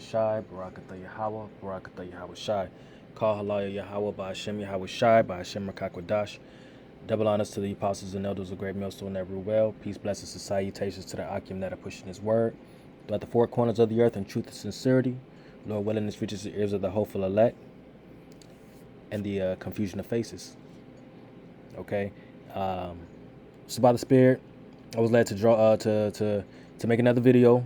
Shai, Barakatah Yahweh, Barakatah Yahweh Shai. Call Halal Yahweh by Hashem Yahweh Shai, by Hashem Rakakwadash. Double honors to the apostles and elders of Great Millstone that rule well. Peace, blessings, and salutations to the Akim that are pushing his word throughout the four corners of the earth in truth and sincerity. Lord willing, this reaches the ears of the hopeful elect and the confusion of faces. Okay, so by the Spirit, I was led to draw to make another video.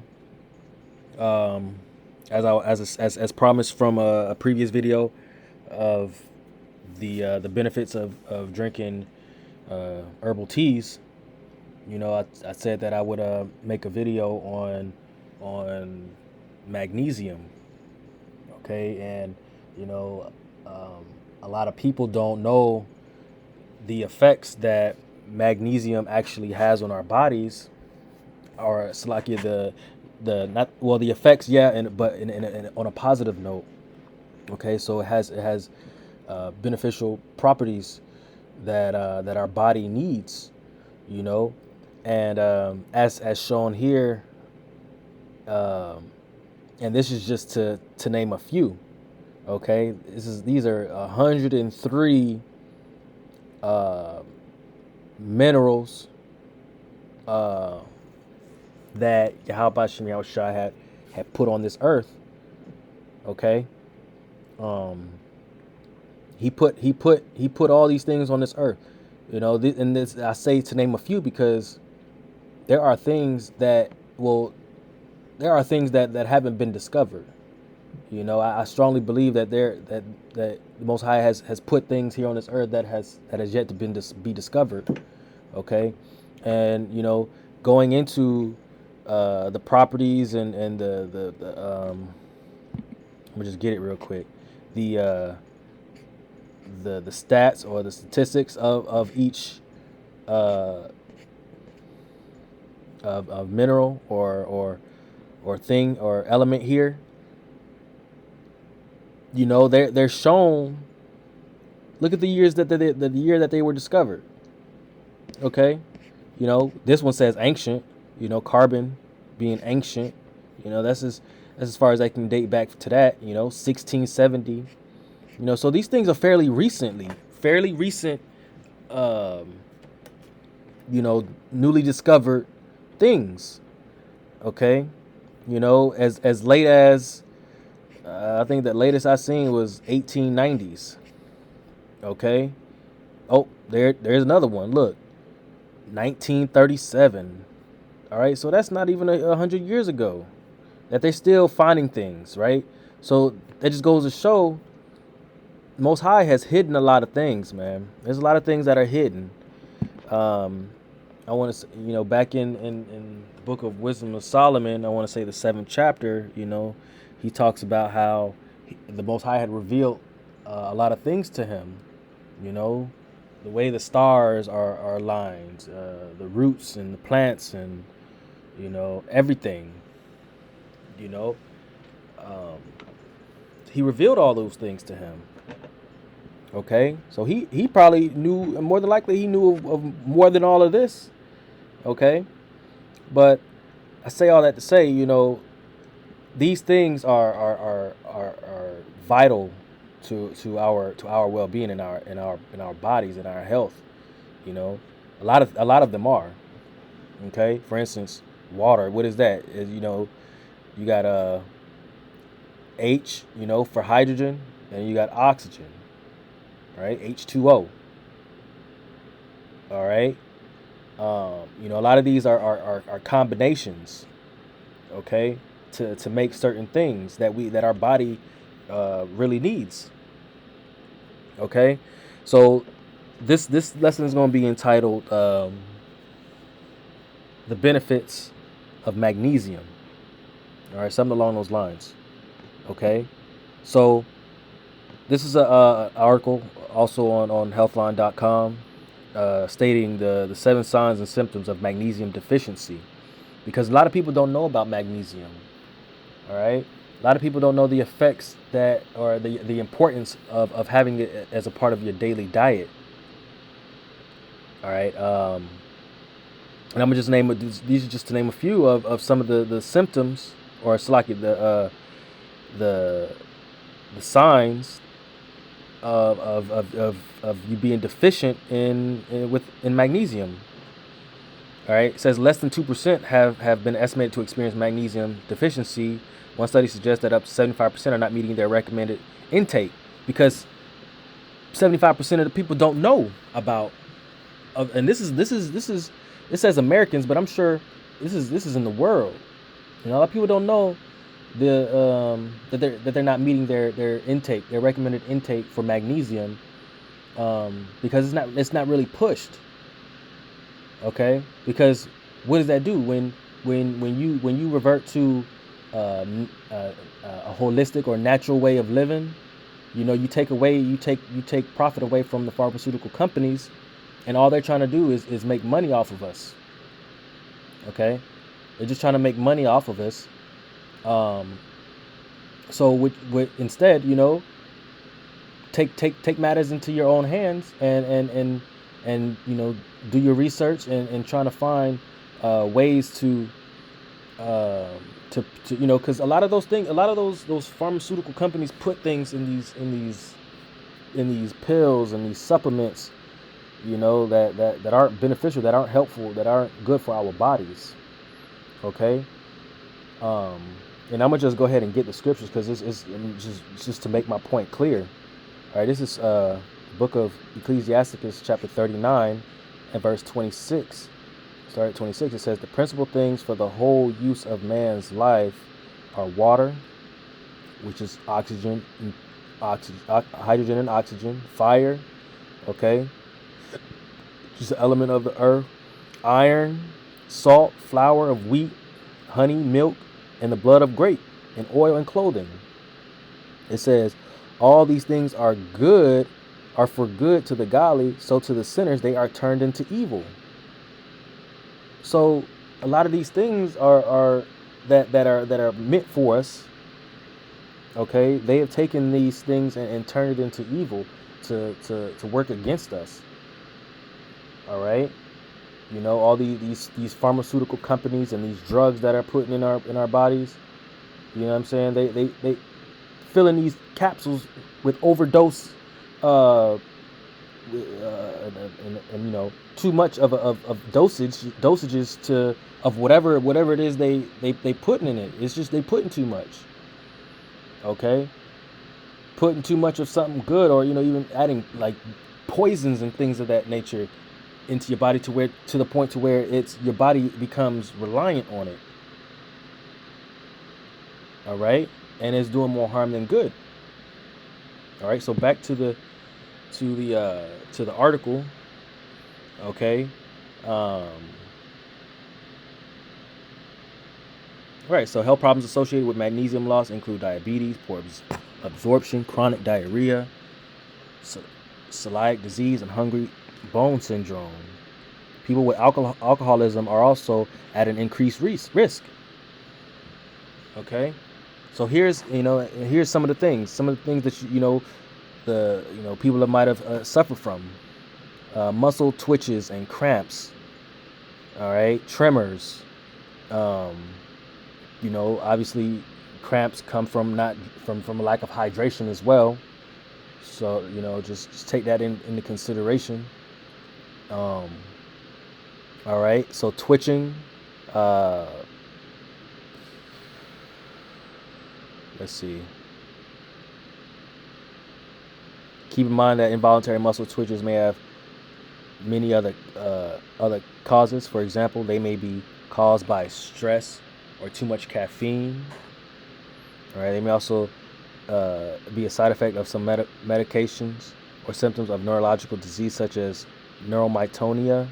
As promised from a previous video of the benefits of drinking herbal teas. You know, I said that I would make a video on magnesium. Okay, and you know, a lot of people don't know the effects that magnesium actually has on our bodies, or it's like the effects, yeah, but on a positive note. Okay, so it has beneficial properties that our body needs, you know, and as shown here, and this is just to name a few. Okay, these are 103 minerals that Yahweh Shem Yahushua had put on this earth. Okay, he put all these things on this earth, you know. And this, I say to name a few because there are things that haven't been discovered. You know, I strongly believe that that the Most High has put things here on this earth that has yet to be discovered. Okay, and you know, going into the properties and the let me just get it real quick. The stats or the statistics of each of mineral or thing or element here. You know, they're shown. Look at the years that the year that they were discovered. Okay, you know, this one says ancient. You know, carbon being ancient. You know, that's as far as I can date back to that. You know, 1670. You know, so these things are fairly recent. You know, newly discovered things. Okay, you know, as late as I think the latest I seen was 1890s. Okay. Oh, there's another one. Look, 1937. All right, so that's not even 100 years ago that they're still finding things, right? So that just goes to show Most High has hidden a lot of things, man. There's a lot of things that are hidden. I want to, you know, back in the book of Wisdom of Solomon, I want to say the 7th chapter, you know, he talks about how the Most High had revealed a lot of things to him, you know, the way the stars are aligned, the roots and the plants and, you know, everything, you know. He revealed all those things to him. Okay, so he probably knew, more than likely he knew of more than all of this. Okay, but I say all that to say, you know, these things are vital to our well-being in our bodies and our health. You know, a lot of them are. Okay, for instance, water. What is that? You know, you got H, you know, for hydrogen, and you got oxygen. Right, H2O. All right. You know, a lot of these are combinations. Okay, to make certain things that our body really needs. Okay, so this lesson is going to be entitled "The Benefits of Magnesium." All right, something along those lines. Okay, so this is a article also on healthline.com stating the 7 signs and symptoms of magnesium deficiency, because a lot of people don't know about magnesium. All right, a lot of people don't know the effects that, or the importance of having it as a part of your daily diet. All right, and I'm gonna just these are just to name a few of some of the symptoms, or it's like the the the signs of you being deficient in magnesium. All right, it says less than 2% have been estimated to experience magnesium deficiency. One study suggests that up to 75% are not meeting their recommended intake, because 75% of the people don't know about. And this is it says Americans, but I'm sure this is in the world. A lot of people don't know that they're not meeting their intake, their recommended intake for magnesium, because it's not really pushed. Okay, because what does that do when you revert to a holistic or natural way of living? You take profit away from the pharmaceutical companies, and all they're trying to do is make money off of us. Okay, they're just trying to make money off of us. So with instead, take matters into your own hands, and do your research, and trying to find ways to because a lot of those pharmaceutical companies put things in these pills and these supplements, that aren't beneficial, that aren't helpful, that aren't good for our bodies. Okay. And I'm gonna just go ahead and get the scriptures, because it's just to make my point clear. All right, this is book of Ecclesiasticus, chapter 39, and verse 26. Start at 26. It says, the principal things for the whole use of man's life are water, which is hydrogen and oxygen, fire, okay, just an element of the earth, iron, salt, flour of wheat, honey, milk, and the blood of grape, and oil and clothing. It says, all these things are for good to the godly, so to the sinners they are turned into evil. So a lot of these things are meant for us. Okay, they have taken these things and turned it into evil to work against us. All right. All these pharmaceutical companies and these drugs that are put in our bodies. You know what I'm saying? They fill in these capsules with overdose, and too much of dosages of whatever it is they putting in it. It's just they putting too much. Okay, putting too much of something good, or even adding like poisons and things of that nature into your body to the point to where your body becomes reliant on it. All right, and it's doing more harm than good. All right, so back to the article. Okay. All right, so health problems associated with magnesium loss include diabetes, poor absorption, chronic diarrhea, celiac disease, and hungry bone syndrome. People with alcoholism are also at an increased risk. Okay, so here's some of the things that people that might have suffered from: muscle twitches and cramps. All right, tremors. Obviously, cramps come from a lack of hydration as well. So just take that into consideration. All right, so twitching. Let's see. Keep in mind that involuntary muscle twitches may have many other causes. For example, they may be caused by stress or too much caffeine. All right, they may also be a side effect of some medications or symptoms of neurological disease, such as neuromyotonia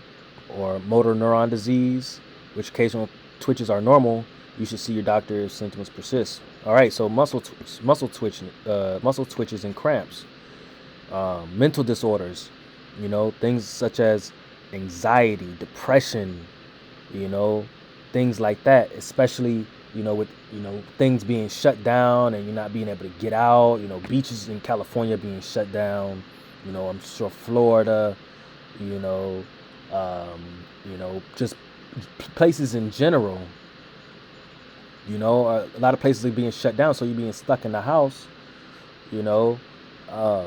or motor neuron disease, which occasional twitches are normal. You should see your doctor if symptoms persist. All right, so muscle twitches and cramps, mental disorders, things such as anxiety, depression, things like that, especially with things being shut down and you're not being able to get out. Beaches in California being shut down. I'm sure Florida. Just places in general. You know, a lot of places are being shut down, so you're being stuck in the house. You know, uh,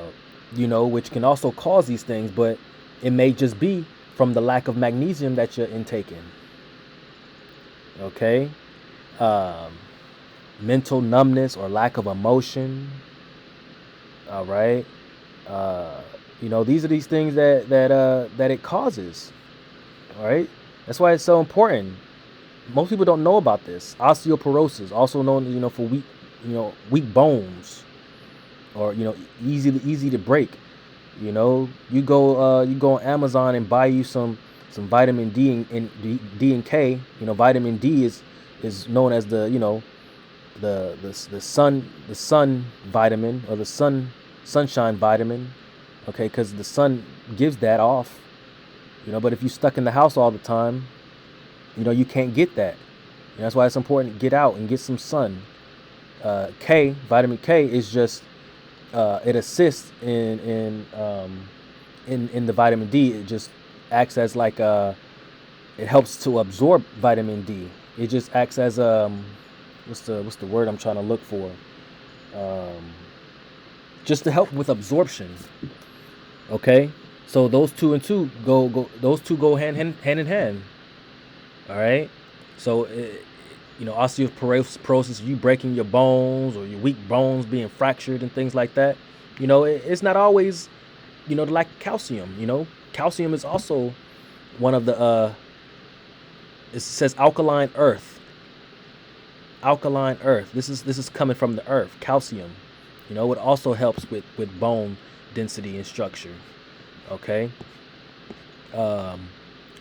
which can also cause these things, but it may just be from the lack of magnesium that you're intaking. Okay, um, mental numbness or lack of emotion. All right, uh, these are these things that it causes. All right, that's why it's so important. Most people don't know about this. Osteoporosis, also known, for weak bones, or easy to break. You go on Amazon and buy you some vitamin D and K. Vitamin D is known as the sun vitamin, or the sunshine vitamin. Okay, because the sun gives that off. But if you're stuck in the house all the time, you can't get that. That's why it's important to get out and get some sun. Vitamin K is just it assists in the vitamin D. It just acts as like it helps to absorb vitamin D. It just acts as what's the word I'm trying to look for? Just to help with absorption. Okay, so those two go hand in hand. All right, so osteoporosis, you breaking your bones or your weak bones being fractured and things like that. It's not always the lack of calcium. Calcium is also one of the it says alkaline earth. Alkaline earth. This is coming from the earth. Calcium. It also helps with bone density and structure. Okay.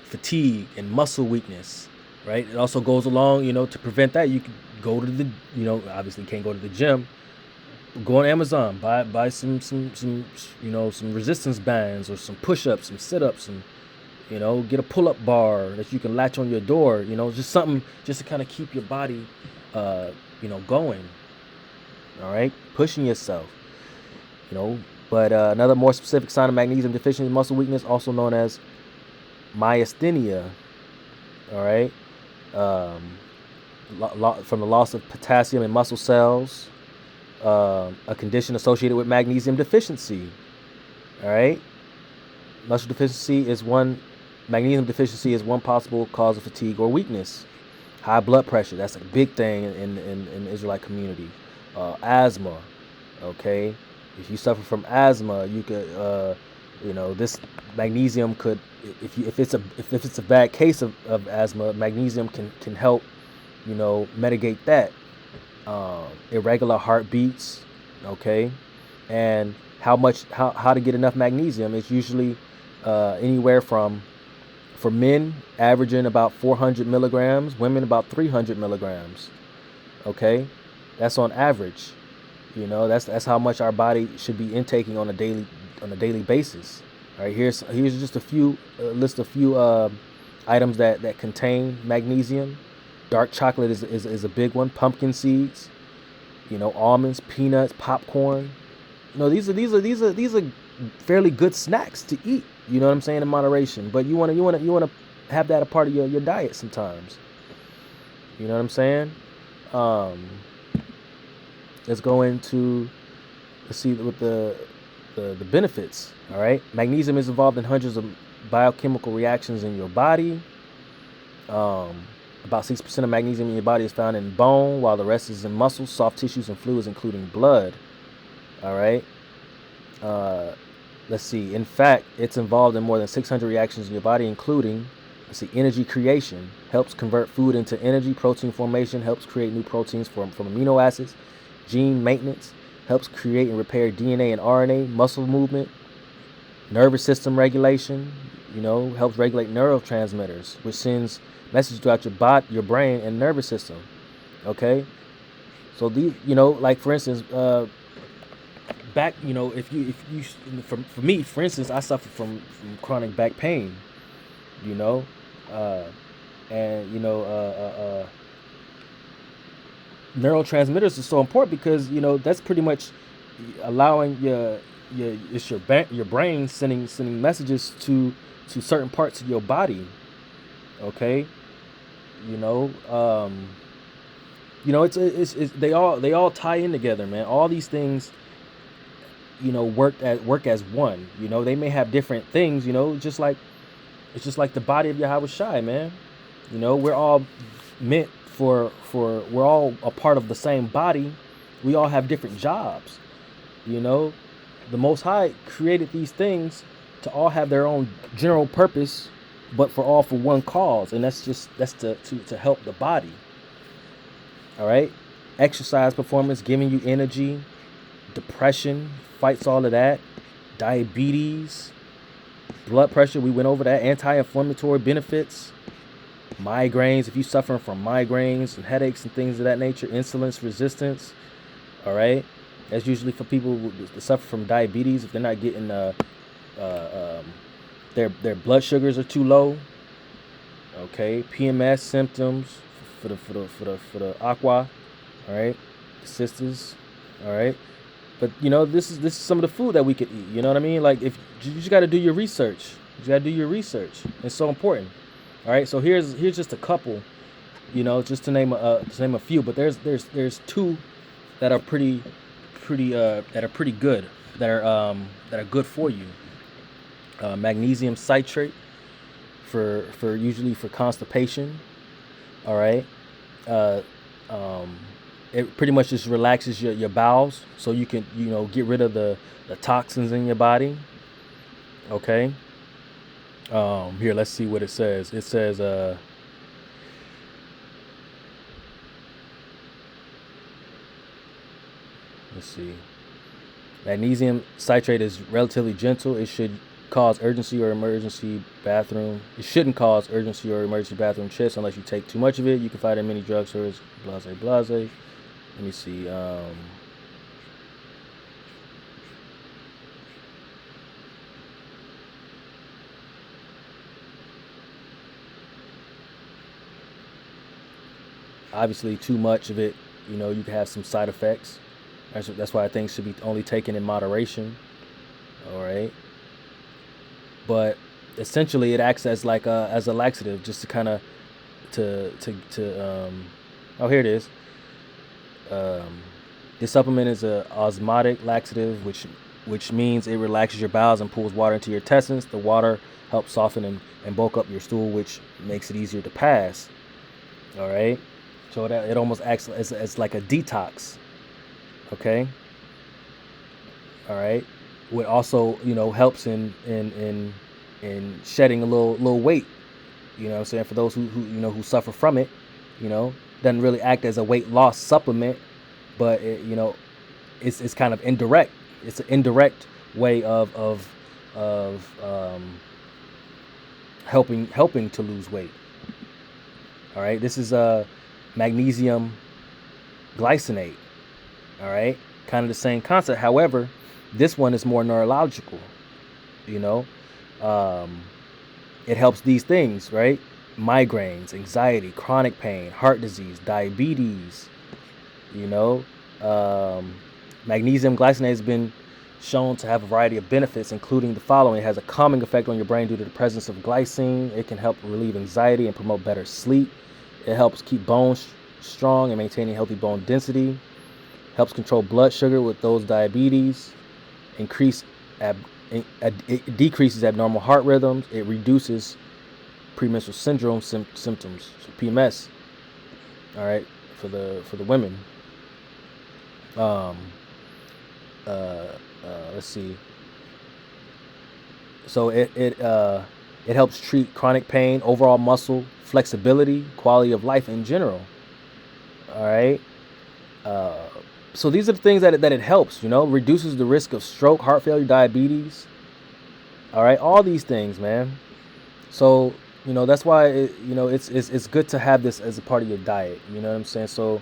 Fatigue and muscle weakness, right? It also goes along, to prevent that. You can go to the, obviously can't go to the gym. Go on Amazon, buy some resistance bands, or some push-ups, some sit-ups, and get a pull-up bar that you can latch on your door. Just something just to kind of keep your body, going. All right, pushing yourself. But another more specific sign of magnesium deficiency is muscle weakness, also known as myasthenia. All right, from the loss of potassium in muscle cells, a condition associated with magnesium deficiency. All right, magnesium deficiency is one possible cause of fatigue or weakness. High blood pressure, that's a big thing in the Israelite community. Asthma. Okay, if you suffer from asthma, you could this magnesium could, if it's a bad case of asthma, magnesium can help mitigate that. Irregular heartbeats. Okay, and how to get enough magnesium is usually anywhere from, for men, averaging about 400 milligrams, women about 300 milligrams. Okay, that's on average. That's how much our body should be intaking on a daily basis. All right, here's just a few items that contain magnesium. Dark chocolate is a big one. Pumpkin seeds, almonds, peanuts, popcorn. These are fairly good snacks to eat. You know what I'm saying, in moderation. But you want to have that a part of your diet sometimes. You know what I'm saying? Let's go into, let's see with the benefits. All right, magnesium is involved in hundreds of biochemical reactions in your body. About 6% of magnesium in your body is found in bone, while the rest is in muscles, soft tissues, and fluids, including blood. All right. Let's see. In fact, it's involved in more than 600 reactions in your body, including, energy creation. Helps convert food into energy. Protein formation. Helps create new proteins from amino acids. Gene maintenance. Helps create and repair DNA and RNA. Muscle movement. Nervous system regulation. Helps regulate neurotransmitters, which sends messages throughout your brain and nervous system. Okay. So these, like for instance, back, for me, for instance, I suffer from chronic back pain, and neurotransmitters are so important because that's pretty much allowing your brain sending messages to certain parts of your body. Okay, You know, it's they all tie in together, man. All these things, work as one. You know, they may have different things. You know, just like it's just like the body of Yahweh Shai, man. You know, we're all meant for we're all a part of the same body. We all have different jobs. You know, the Most High created these things to all have their own general purpose, but for all for one cause, and that's to help the body. All right, exercise performance, giving you energy, depression fights all of that, diabetes, blood pressure. We went over that. Anti-inflammatory benefits, migraines. If you're suffering from migraines and headaches and things of that nature, insulin resistance. All right, that's usually for people who suffer from diabetes if they're not getting their blood sugars are too low. Okay, PMS symptoms for the aqua. All right, the sisters. All right, but this is some of the food that we could eat. You know what I mean? Like, if you just got to do your research. You got to do your research. It's so important. All right, so here's just a couple. Just to name a few. But there's two that are pretty good, that are good for you. Magnesium citrate for usually for constipation. All right. It pretty much just relaxes your bowels, so you can get rid of the toxins in your body. Okay. Here, let's see what it says. It says let's see. Magnesium citrate is relatively gentle. It should cause urgency or emergency bathroom. It shouldn't cause urgency or emergency bathroom trips unless you take too much of it. You can find it in many drugstores. Blase, blase. Let me see. Obviously, too much of it, you can have some side effects. That's why things should be only taken in moderation. All right. But essentially, it acts as like as a laxative, just to kind of oh, here it is. This supplement is a osmotic laxative, which means it relaxes your bowels and pulls water into your intestines. The water helps soften and bulk up your stool, which makes it easier to pass. All right, so that it almost acts as like a detox. Okay. All right. What also helps in shedding a little weight. You know what I'm saying? For those who suffer from it, doesn't really act as a weight loss supplement, but it's kind of indirect. It's an indirect way of helping to lose weight. All right, this is magnesium glycinate. All right, kind of the same concept. However, this one is more neurological. It helps these things, right? Migraines, anxiety, chronic pain, heart disease, diabetes. Magnesium glycinate has been shown to have a variety of benefits, including the following. It has a calming effect on your brain due to the presence of glycine. It can help relieve anxiety and promote better sleep. It helps keep bones strong and maintaining healthy bone density. Helps control blood sugar with those diabetes. It decreases abnormal heart rhythms. It reduces premenstrual syndrome symptoms, so PMS. All right, for the women. Let's see. So it helps treat chronic pain, overall muscle flexibility, quality of life in general. All right. So these are the things that it helps. Reduces the risk of stroke, heart failure, diabetes. All right, all these things, man. So that's why it's good to have this as a part of your diet. You know what I'm saying? So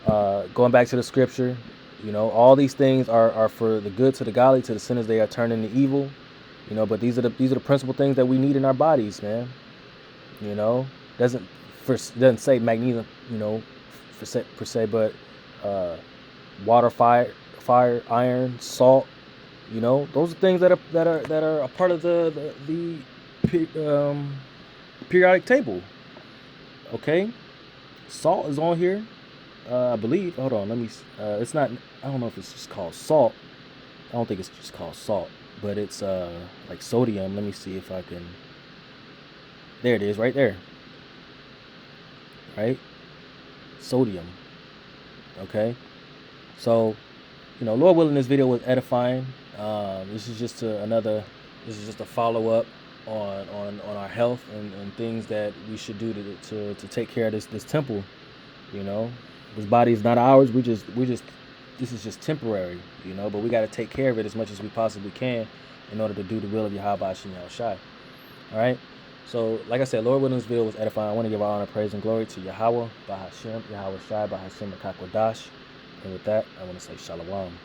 going back to the scripture, all these things are for the good, to the godly, to the sinners they are turned into evil. But these are the principal things that we need in our bodies, man. Doesn't say magnesium, per se, but water, fire, iron, salt. Those are things that are a part of the periodic table. Okay, salt is on here. I believe. Hold on, let me. It's not. I don't know if it's just called salt. I don't think it's just called salt, but it's like sodium. Let me see if I can. There it is, right there. Right, sodium. Okay, so Lord willing, this video was edifying. This is just another. This is just a follow up on our health and things that we should do to take care of this temple. You know, this body is not ours. We just this is just temporary. But we got to take care of it as much as we possibly can in order to do the will of Yahweh Hashem Yahushai. All right. So, like I said, Lord willing, this video was edifying. I want to give all honor, praise, and glory to Yahweh, Bahashem, Yahweh Shai, Bahashem, Akakwadash. And with that, I want to say Shalom.